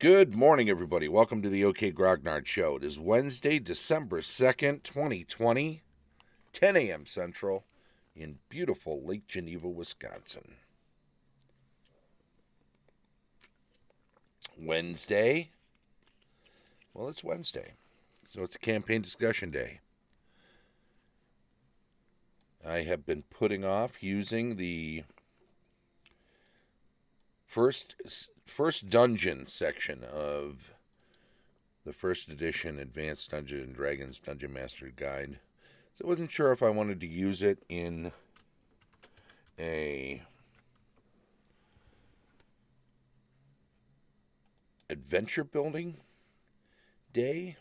Good morning, everybody. Welcome to the OK Grognard Show. It is Wednesday, December 2nd, 2020, 10 a.m. Central in beautiful Lake Geneva, Wisconsin. Wednesday? Well, it's Wednesday, so it's a campaign discussion day. I have been putting off using the first dungeon section of the first edition Advanced Dungeons & Dragons Dungeon Master Guide. So I wasn't sure if I wanted to use it in a adventure building day.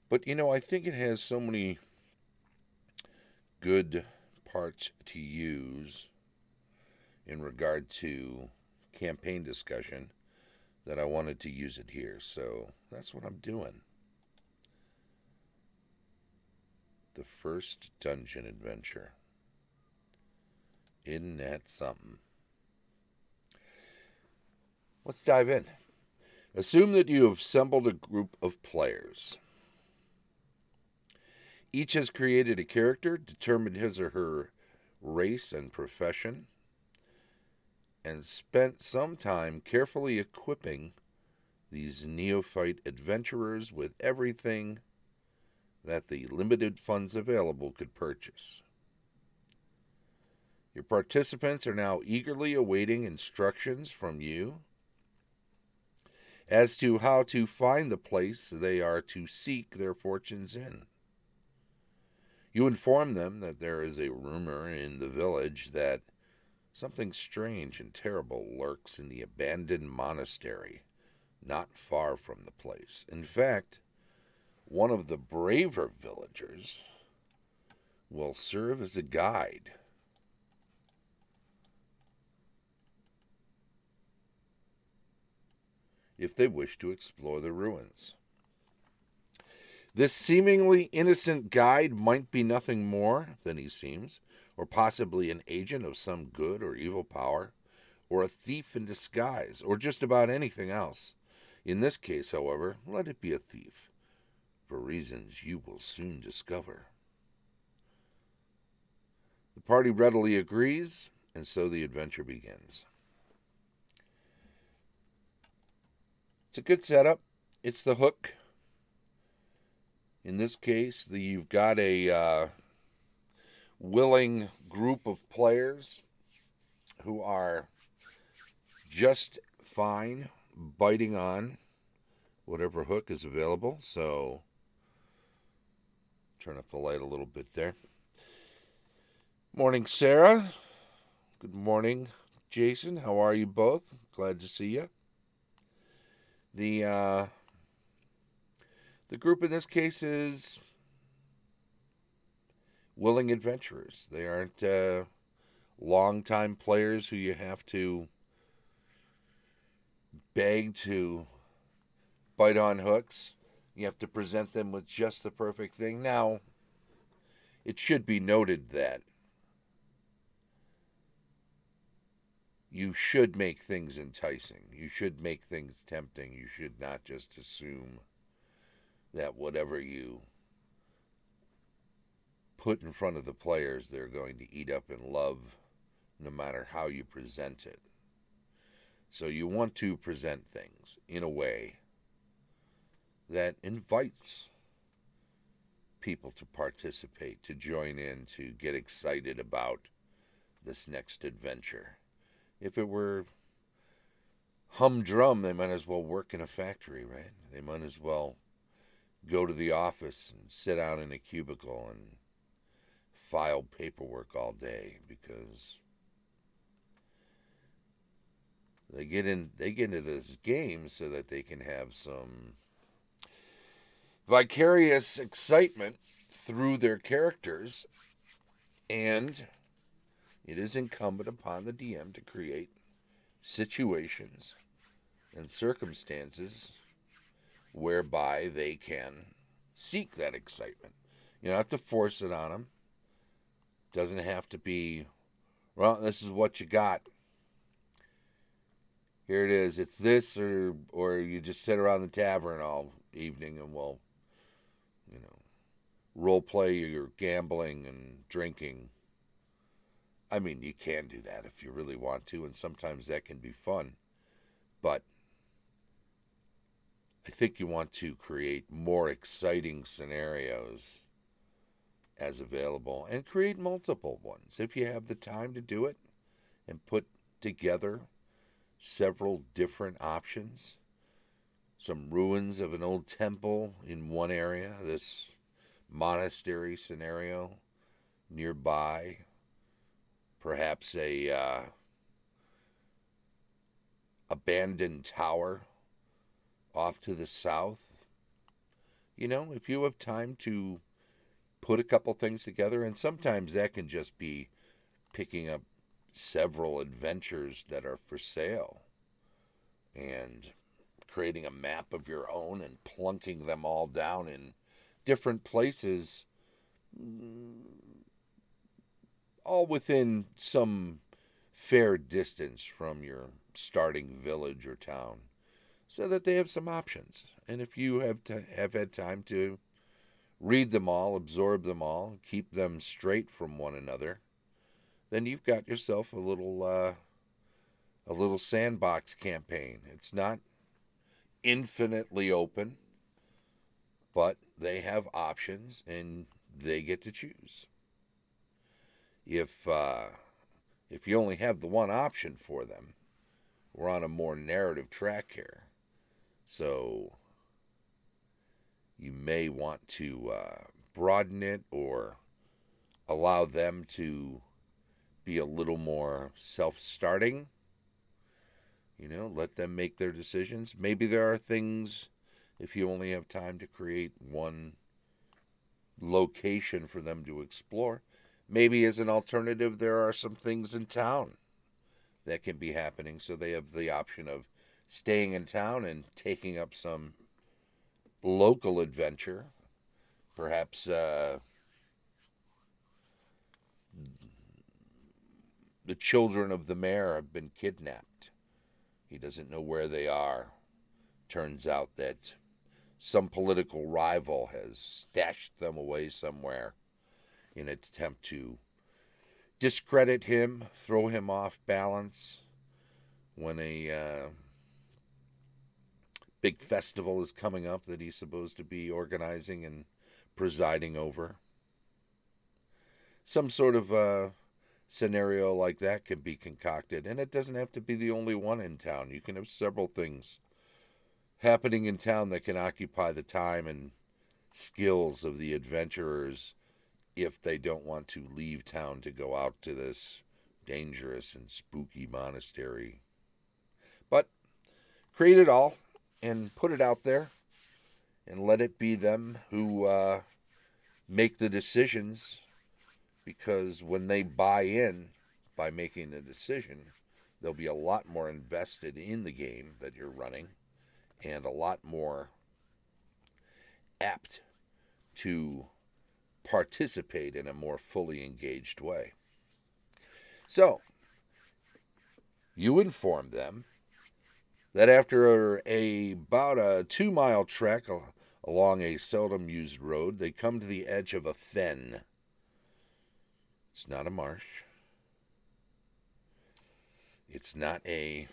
But, I think it has so many good parts to use in regard to campaign discussion that I wanted to use it here. So that's what I'm doing. The first dungeon adventure. Isn't that something? Let's dive in. Assume that you have assembled a group of players. Each has created a character, determined his or her race and profession, and spent some time carefully equipping these neophyte adventurers with everything that the limited funds available could purchase. Your participants are now eagerly awaiting instructions from you as to how to find the place they are to seek their fortunes in. You inform them that there is a rumor in the village that something strange and terrible lurks in the abandoned monastery not far from the place. In fact, one of the braver villagers will serve as a guide. If they wish to explore the ruins. This seemingly innocent guide might be nothing more than he seems, or possibly an agent of some good or evil power, or a thief in disguise, or just about anything else. In this case, however, let it be a thief, for reasons you will soon discover. The party readily agrees, and so the adventure begins. It's a good setup. It's the hook. In this case, you've got a willing group of players who are just fine biting on whatever hook is available. So, turn up the light a little bit there. Morning, Sarah. Good morning, Jason. How are you both? Glad to see you. The group in this case is willing adventurers. They aren't long-time players who you have to beg to bite on hooks. You have to present them with just the perfect thing. Now, it should be noted that you should make things enticing. You should make things tempting. You should not just assume that whatever you put in front of the players, they're going to eat up and love no matter how you present it. So you want to present things in a way that invites people to participate, to join in, to get excited about this next adventure. If it were humdrum, they might as well work in a factory, right? They might as well go to the office and sit down in a cubicle and file paperwork all day, because they get into this game so that they can have some vicarious excitement through their characters, and it is incumbent upon the DM to create situations and circumstances whereby they can seek that excitement. You don't have to force it on them. Doesn't have to be, well, this is what you got. here it is. It's this, or you just sit around the tavern all evening and we'll, you know, role play your gambling and drinking. I mean, you can do that if you really want to, and sometimes that can be fun. But I think you want to create more exciting scenarios as available and create multiple ones if you have the time to do it and put together several different options. Some ruins of an old temple in one area, this monastery scenario nearby, perhaps a abandoned tower off to the south. You know, if you have time to put a couple things together, and sometimes that can just be picking up several adventures that are for sale and creating a map of your own and plunking them all down in different places, all within some fair distance from your starting village or town, so that they have some options. And if you have had time to read them all, absorb them all, keep them straight from one another, then you've got yourself a little sandbox campaign. It's not infinitely open, but they have options and they get to choose. If you only have the one option for them, we're on a more narrative track here. So you may want to broaden it or allow them to be a little more self-starting. You know, let them make their decisions. Maybe there are things, if you only have time to create one location for them to explore, maybe as an alternative, there are some things in town that can be happening. So they have the option of staying in town and taking up some local adventure. Perhaps the children of the mayor have been kidnapped. He doesn't know where they are. Turns out that some political rival has stashed them away somewhere in an attempt to discredit him, throw him off balance when a big festival is coming up that he's supposed to be organizing and presiding over. Some sort of scenario like that can be concocted, and it doesn't have to be the only one in town. You can have several things happening in town that can occupy the time and skills of the adventurers if they don't want to leave town to go out to this dangerous and spooky monastery. But create it all and put it out there and let it be them who make the decisions, because when they buy in by making a decision, they'll be a lot more invested in the game that you're running and a lot more apt to participate in a more fully engaged way. So, you inform them that after about a 2-mile trek along a seldom used road, they come to the edge of a fen. It's not a marsh. It's not a...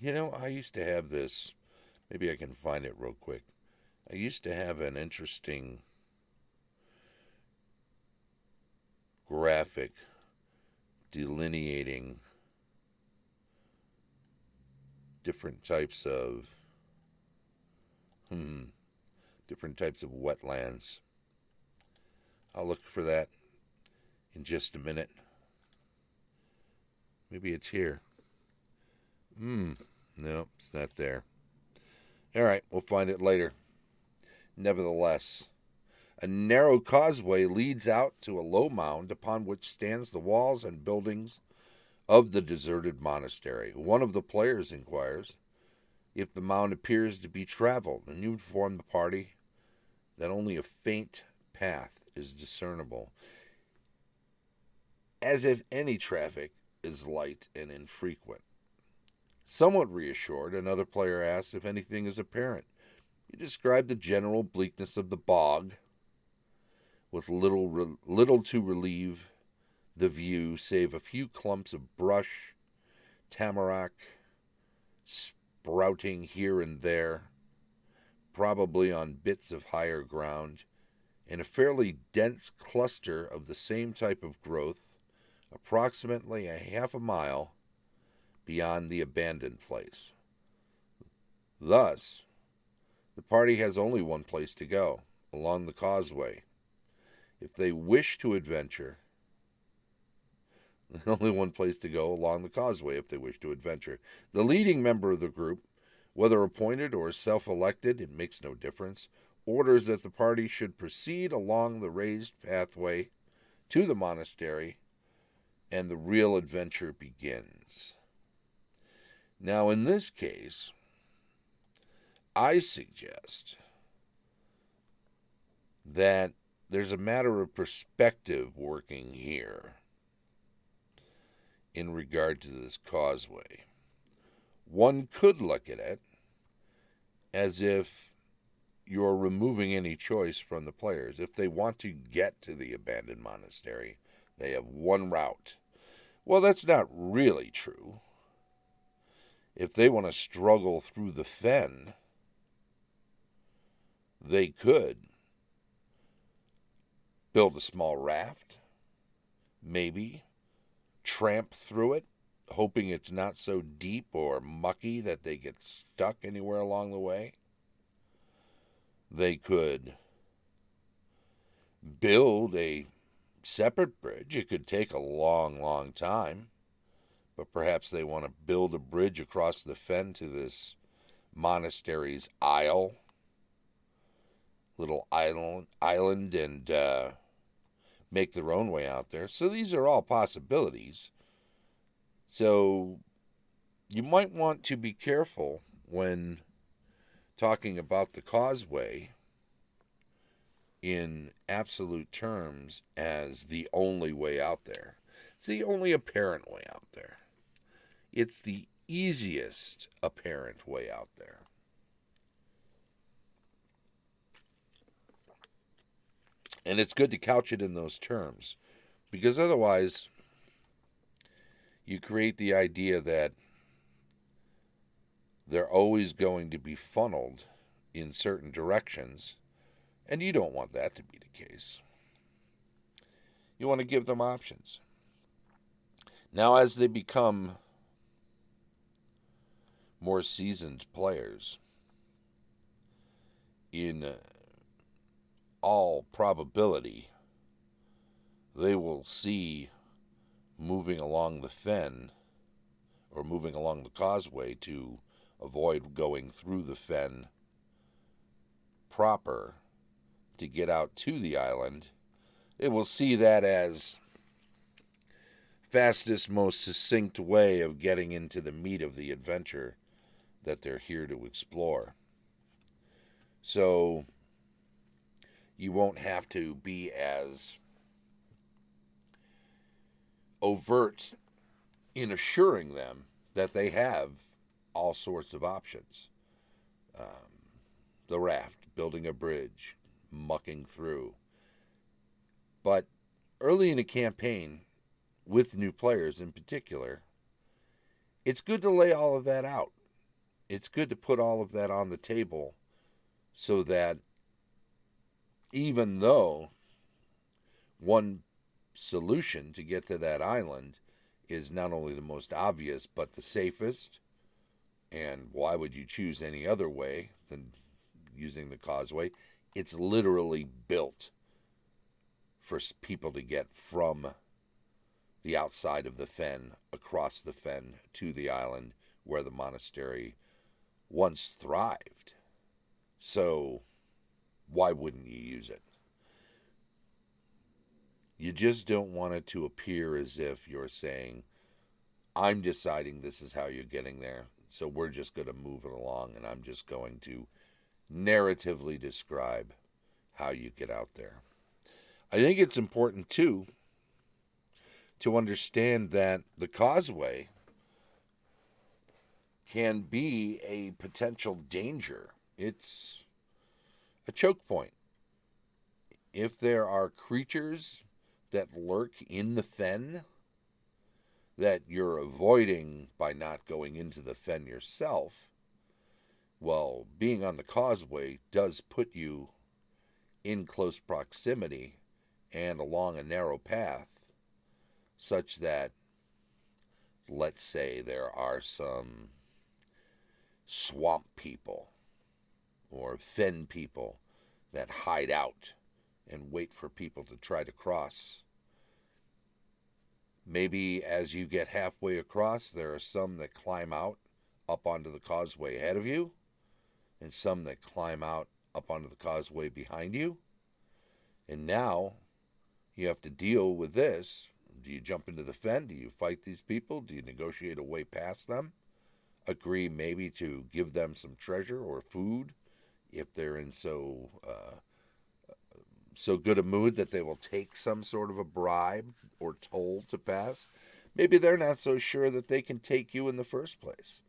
You know, I used to have this... Maybe I can find it real quick. I used to have an interesting graphic delineating different types of wetlands. I'll look for that in just a minute. Maybe it's here. No, it's not there. All right, we'll find it later. Nevertheless, a narrow causeway leads out to a low mound upon which stands the walls and buildings of the deserted monastery. One of the players inquires if the mound appears to be traveled, and you inform the party that only a faint path is discernible, as if any traffic is light and infrequent. Somewhat reassured, another player asks if anything is apparent. You describe the general bleakness of the bog, with little to relieve the view save a few clumps of brush, tamarack, sprouting here and there, probably on bits of higher ground, and a fairly dense cluster of the same type of growth, approximately a half a mile beyond the abandoned place. Thus, the party has only one place to go, along the causeway. If they wish to adventure, only one place to go along the causeway if they wish to adventure. The leading member of the group, whether appointed or self-elected, it makes no difference, orders that the party should proceed along the raised pathway to the monastery, and the real adventure begins. Now, in this case, I suggest that there's a matter of perspective working here in regard to this causeway. One could look at it as if you're removing any choice from the players. If they want to get to the abandoned monastery, they have one route. Well, that's not really true. If they want to struggle through the fen, they could build a small raft, maybe tramp through it, hoping it's not so deep or mucky that they get stuck anywhere along the way. They could build a separate bridge. It could take a long, long time, but perhaps they want to build a bridge across the fen to this monastery's little island, and make their own way out there. So these are all possibilities. So you might want to be careful when talking about the causeway in absolute terms as the only way out there. It's the only apparent way out there. It's the easiest apparent way out there. And it's good to couch it in those terms, because otherwise you create the idea that they're always going to be funneled in certain directions, and you don't want that to be the case. You want to give them options. Now, as they become more seasoned players, in all probability, they will see moving along the fen or moving along the causeway to avoid going through the fen proper to get out to the island. They will see that as fastest, most succinct way of getting into the meat of the adventure that they're here to explore. So you won't have to be as overt in assuring them that they have all sorts of options. The raft, building a bridge, mucking through. But early in a campaign, with new players in particular, it's good to lay all of that out. It's good to put all of that on the table so that even though one solution to get to that island is not only the most obvious but the safest, and why would you choose any other way than using the causeway? It's literally built for people to get from the outside of the fen, across the fen, to the island where the monastery once thrived. So why wouldn't you use it? You just don't want it to appear as if you're saying, I'm deciding this is how you're getting there, so we're just going to move it along, and I'm just going to narratively describe how you get out there. I think it's important, too, to understand that the causeway can be a potential danger. It's a choke point. If there are creatures that lurk in the fen that you're avoiding by not going into the fen yourself, well, being on the causeway does put you in close proximity and along a narrow path, such that, let's say, there are some swamp people or fen people that hide out and wait for people to try to cross. Maybe as you get halfway across, there are some that climb out up onto the causeway ahead of you, and some that climb out up onto the causeway behind you. And now you have to deal with this. Do you jump into the fen? Do you fight these people? Do you negotiate a way past them? Agree maybe to give them some treasure or food if they're in so good a mood that they will take some sort of a bribe or toll to pass. Maybe they're not so sure that they can take you in the first place.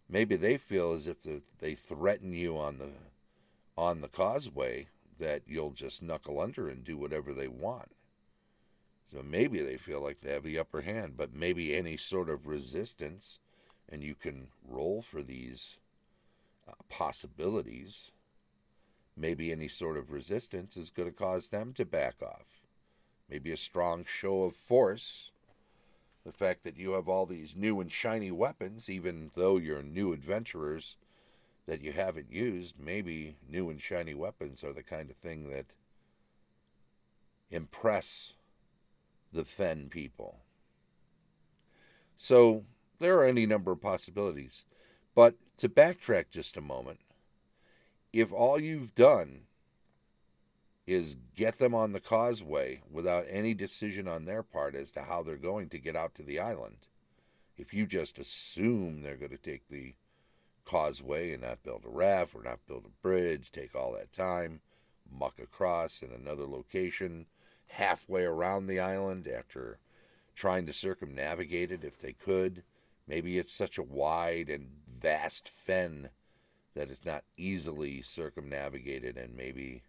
Maybe they feel as if they threaten you on the causeway that you'll just knuckle under and do whatever they want. So maybe they feel like they have the upper hand, but maybe any sort of resistance, and you can roll for these possibilities, maybe any sort of resistance is going to cause them to back off. Maybe a strong show of force, the fact that you have all these new and shiny weapons, even though you're new adventurers that you haven't used, maybe new and shiny weapons are the kind of thing that impress the fen people. So there are any number of possibilities. But to backtrack just a moment, if all you've done is get them on the causeway without any decision on their part as to how they're going to get out to the island, if you just assume they're going to take the causeway and not build a raft or not build a bridge, take all that time, muck across in another location, halfway around the island after trying to circumnavigate it if they could. Maybe it's such a wide and vast fen that it's not easily circumnavigated, and maybe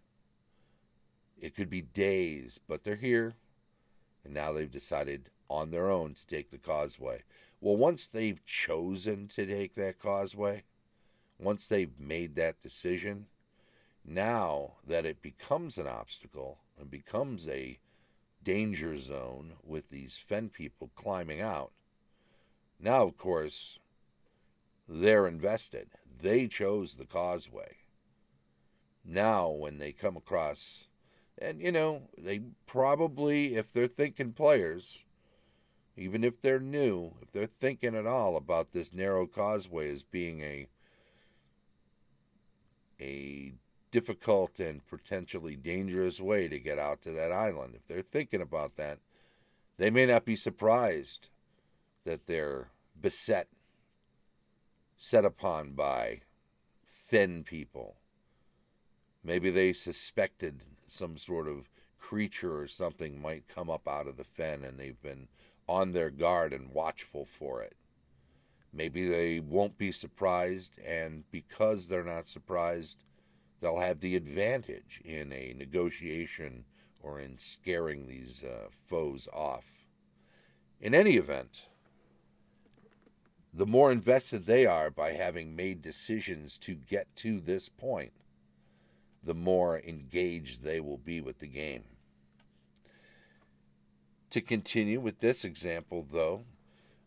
it could be days, but they're here, and now they've decided on their own to take the causeway. Well, once they've chosen to take that causeway, once they've made that decision, now that it becomes an obstacle and becomes a danger zone with these fen people climbing out, now, of course, they're invested. They chose the causeway. Now, when they come across, and they probably, if they're thinking players, even if they're new, if they're thinking at all about this narrow causeway as being a difficult and potentially dangerous way to get out to that island, if they're thinking about that, they may not be surprised that they're beset, set upon by fen people. Maybe they suspected some sort of creature or something might come up out of the fen, and they've been on their guard and watchful for it. Maybe they won't be surprised, and because they're not surprised, they'll have the advantage in a negotiation or in scaring these foes off. In any event, the more invested they are by having made decisions to get to this point, the more engaged they will be with the game. To continue with this example, though,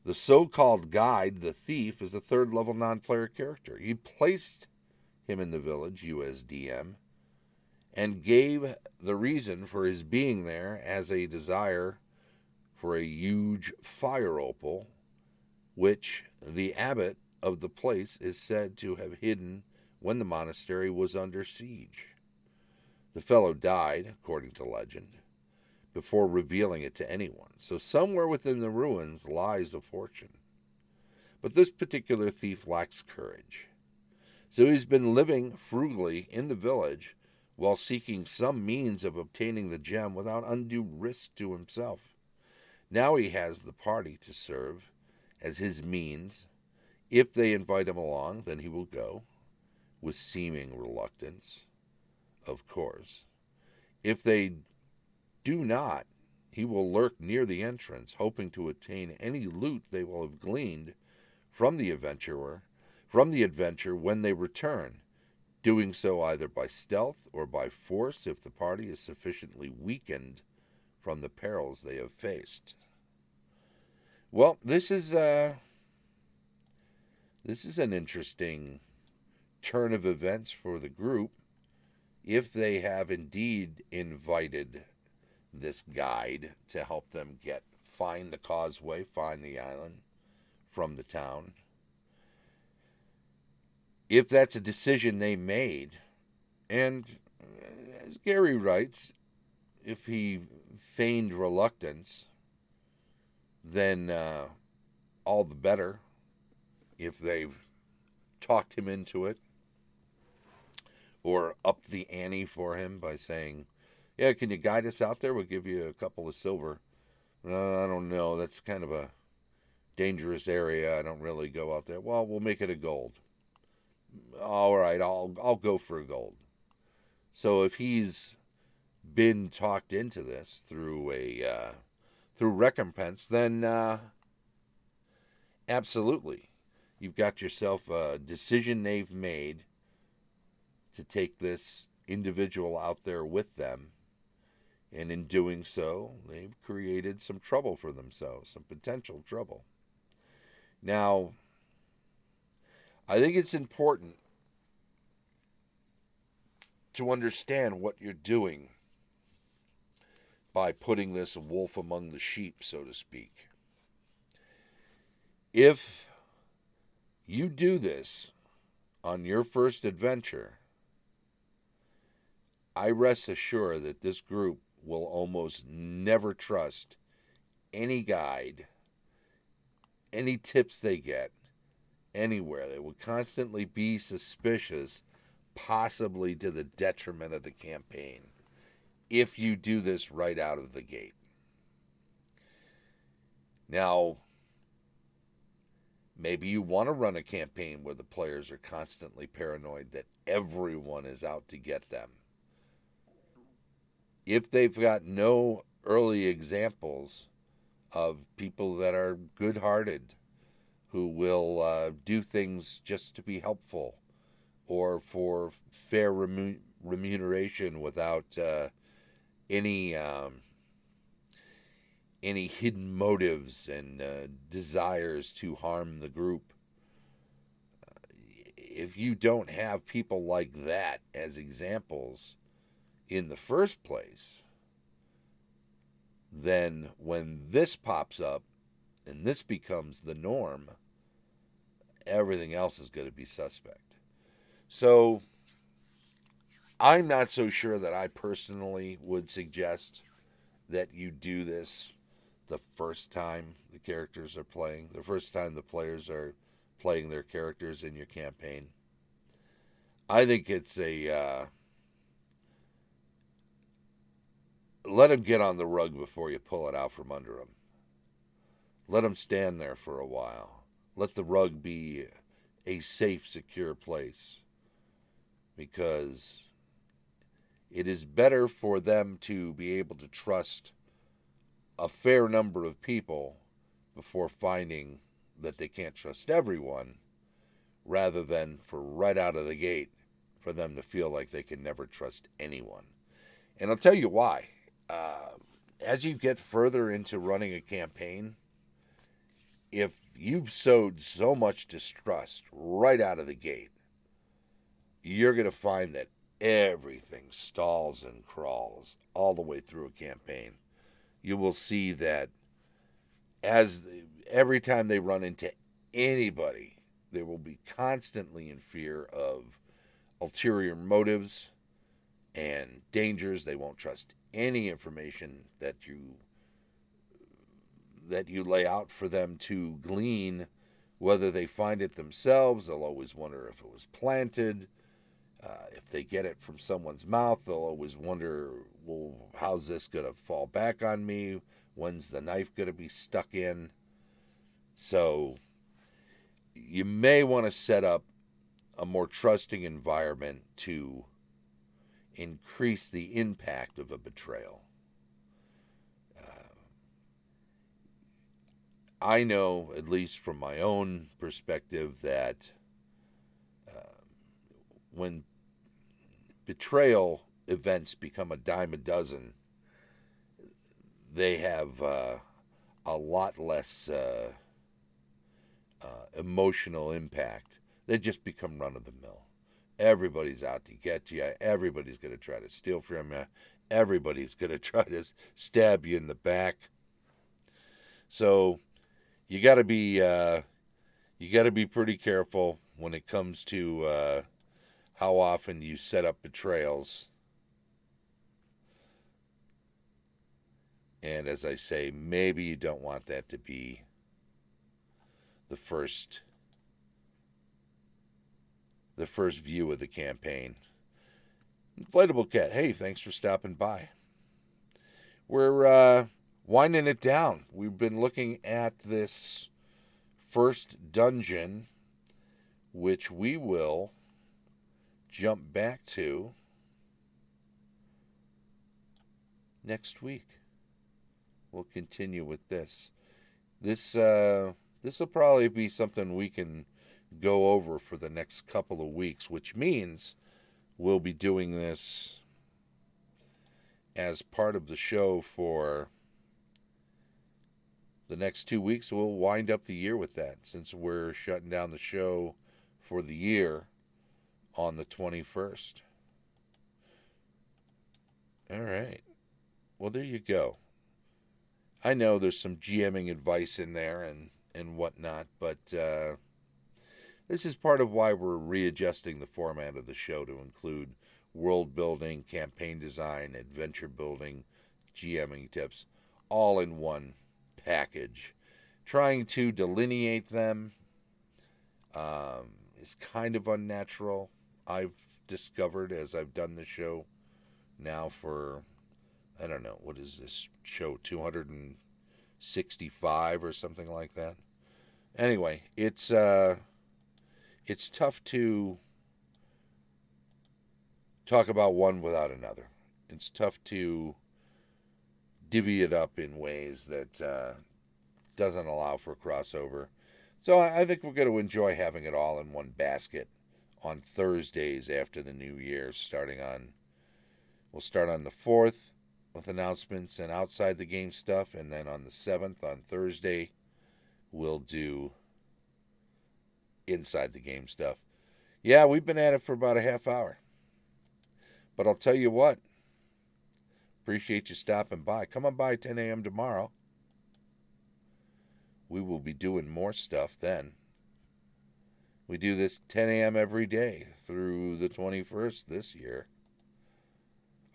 the so-called guide, the thief, is a third-level non-player character. You placed him in the village, you as DM, and gave the reason for his being there as a desire for a huge fire opal, which the abbot of the place is said to have hidden when the monastery was under siege. The fellow died, according to legend, before revealing it to anyone, so somewhere within the ruins lies a fortune. But this particular thief lacks courage, so he's been living frugally in the village while seeking some means of obtaining the gem without undue risk to himself. Now he has the party to serve as his means If they invite him along, then he will go, with seeming reluctance, of course. If they do not, he will lurk near the entrance, hoping to obtain any loot they will have gleaned from the adventure when they return, doing so either by stealth or by force if the party is sufficiently weakened from the perils they have faced. Well, this is an interesting turn of events for the group if they have indeed invited this guide to help them find the causeway, find the island from the town. If that's a decision they made, and as Gary writes, if he feigned reluctance, then all the better. If they've talked him into it or upped the ante for him by saying, yeah, can you guide us out there? We'll give you a couple of silver. I don't know. That's kind of a dangerous area. I don't really go out there. Well, we'll make it a gold. All right, I'll go for a gold. So if he's been talked into this through recompense, then absolutely, you've got yourself a decision they've made to take this individual out there with them, and in doing so, they've created some trouble for themselves, some potential trouble. Now, I think it's important to understand what you're doing by putting this wolf among the sheep, so to speak. If you do this on your first adventure, I rest assured that this group will almost never trust any guide, any tips they get, anywhere. They will constantly be suspicious, possibly to the detriment of the campaign, if you do this right out of the gate. Now, maybe you want to run a campaign where the players are constantly paranoid that everyone is out to get them. If they've got no early examples of people that are good-hearted, who will do things just to be helpful or for fair remuneration without any hidden motives and desires to harm the group. If you don't have people like that as examples in the first place, then when this pops up and this becomes the norm, everything else is going to be suspect. So I'm not so sure that I personally would suggest that you do this the first time the characters are playing, the first time the players are playing their characters in your campaign. I think it's let them get on the rug before you pull it out from under them. Let them stand there for a while. Let the rug be a safe, secure place, because it is better for them to be able to trust a fair number of people before finding that they can't trust everyone, rather than for right out of the gate for them to feel like they can never trust anyone. And I'll tell you why. As you get further into running a campaign, if you've sowed so much distrust right out of the gate, you're going to find that everything stalls and crawls all the way through a campaign. You will see that every time they run into anybody, they will be constantly in fear of ulterior motives and dangers. They won't trust any information that you lay out for them to glean. Whether they find it themselves, they'll always wonder if it was planted. If they get it from someone's mouth, they'll always wonder, well, how's this going to fall back on me? When's the knife going to be stuck in? So you may want to set up a more trusting environment to increase the impact of a betrayal. I know, at least from my own perspective, that when betrayal events become a dime a dozen, they have a lot less emotional impact. They just become run of the mill. Everybody's out to get you. Everybody's going to try to steal from you. Everybody's going to try to stab you in the back. So you got to be pretty careful when it comes to how often you set up betrayals. And as I say, maybe you don't want that to be the first view of the campaign. Inflatable Cat, hey, thanks for stopping by. We're winding it down. We've been looking at this first dungeon, which we will jump back to next week. We'll continue with this. This will probably be something we can go over for the next couple of weeks, which means we'll be doing this as part of the show for the next 2 weeks. We'll wind up the year with that, since we're shutting down the show for the year on the 21st. All right. Well, there you go. I know there's some GMing advice in there and whatnot, but this is part of why we're readjusting the format of the show to include world building, campaign design, adventure building, GMing tips, all in one package. Trying to delineate them is kind of unnatural. I've discovered as I've done the show now for, I don't know, what is this show, 265 or something like that. Anyway, it's tough to talk about one without another. It's tough to divvy it up in ways that doesn't allow for crossover. So I think we're going to enjoy having it all in one basket on Thursdays after the new year. We'll start on the 4th with announcements and outside the game stuff, and then on the 7th, on Thursday, we'll do inside the game stuff. Yeah, we've been at it for about a half hour. But I'll tell you what, appreciate you stopping by. Come on by 10 a.m. tomorrow. We will be doing more stuff then. We do this 10 a.m. every day through the 21st this year.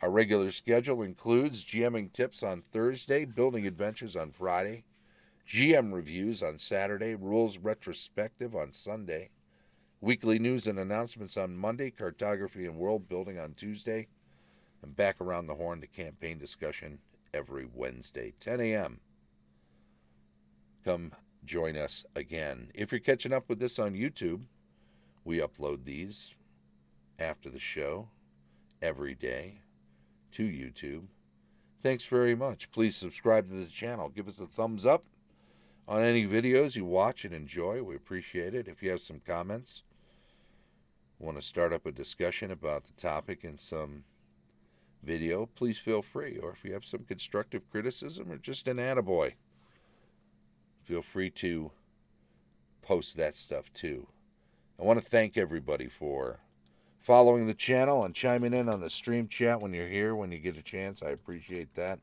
Our regular schedule includes GMing tips on Thursday, building adventures on Friday, GM reviews on Saturday, rules retrospective on Sunday, weekly news and announcements on Monday, cartography and world building on Tuesday, and back around the horn to campaign discussion every Wednesday, 10 a.m. Come join us again. If you're catching up with this on YouTube, we upload these after the show every day to YouTube. Thanks very much. Please subscribe to the channel. Give us a thumbs up on any videos you watch and enjoy. We appreciate it. If you have some comments, want to start up a discussion about the topic in some video, please feel free. Or if you have some constructive criticism or just an attaboy, feel free to post that stuff too. I want to thank everybody for following the channel and chiming in on the stream chat when you're here, when you get a chance. I appreciate that.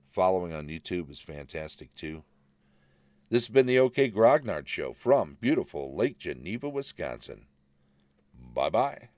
Following on YouTube is fantastic too. This has been the OK Grognard Show from beautiful Lake Geneva, Wisconsin. Bye-bye.